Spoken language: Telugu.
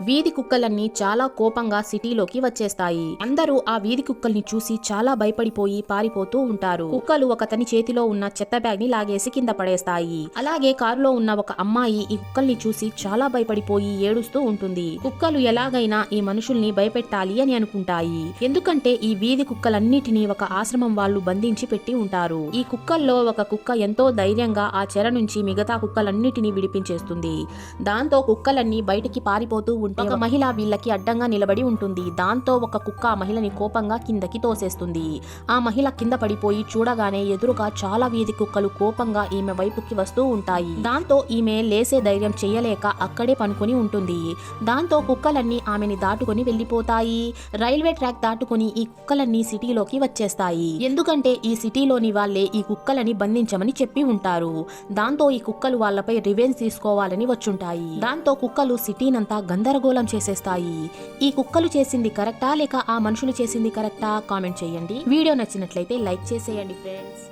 వీధి కుక్కలన్నీ చాలా కోపంగా సిటీలోకి వచ్చేస్తాయి. అందరూ ఆ వీధి కుక్కల్ని చూసి చాలా భయపడిపోయి పారిపోతూ ఉంటారు. కుక్కలు ఒకతని చేతిలో ఉన్న చెత్త బ్యాగ్ ని లాగేసి కింద పడేస్తాయి. అలాగే కారులో ఉన్న ఒక అమ్మాయి ఈ కుక్కల్ని చూసి చాలా భయపడిపోయి ఏడుస్తూ ఉంటుంది. కుక్కలు ఎలాగైనా ఈ మనుషుల్ని భయపెట్టాలి అని అనుకుంటాయి. ఎందుకంటే ఈ వీధి కుక్కలన్నిటినీ ఒక ఆశ్రమం వాళ్ళు బంధించి పెట్టి ఉంటారు. ఈ కుక్కల్లో ఒక కుక్క ఎంతో ధైర్యంగా ఆ చెర నుంచి మిగతా కుక్కలన్నిటినీ విడిపించేస్తుంది. దాంతో కుక్కలన్నీ బయటికి పారిపోతూ ఉంటే ఒక మహిళ వీళ్ళకి అడ్డంగా నిలబడి ఉంటుంది. దాంతో ఒక కుక్క ఆ మహిళని కోపంగా కిందకి తోసేస్తుంది. ఆ మహిళ కింద పడిపోయి చూడగానే ఎదురుగా చాలా వీధి కుక్కలు కోపంగా ఈమె వైపుకి వస్తూ ఉంటాయి. దాంతో ఈమె లేసే ధైర్యం చెయ్యలేక అక్కడే పనుకొని ఉంటుంది. దాంతో కుక్కలన్నీ ఆమెని దాటుకొని వెళ్లిపోతాయి. రైల్వే ట్రాక్ దాటుకొని ఈ కుక్కలన్నీ సిటీలోకి వచ్చేస్తాయి. ఎందుకంటే ఈ సిటీలోని వాళ్ళే ఈ కుక్కలని బంధించమని చెప్పి ఉంటారు. దాంతో ఈ కుక్కలు వాళ్ళపై రివెంజ్ తీసుకోవాలని వచ్చుంటాయి. దాంతో కుక్కలు సిటీనంతా గందరగోళం చేసేస్తాయి. ఈ కుక్కలు చేసింది కరెక్టా లేక ఆ మనుషులు చేసింది కరెక్టా కామెంట్ చేయండి. వీడియో నచ్చినట్లయితే లైక్ చేసేయండి ఫ్రెండ్స్.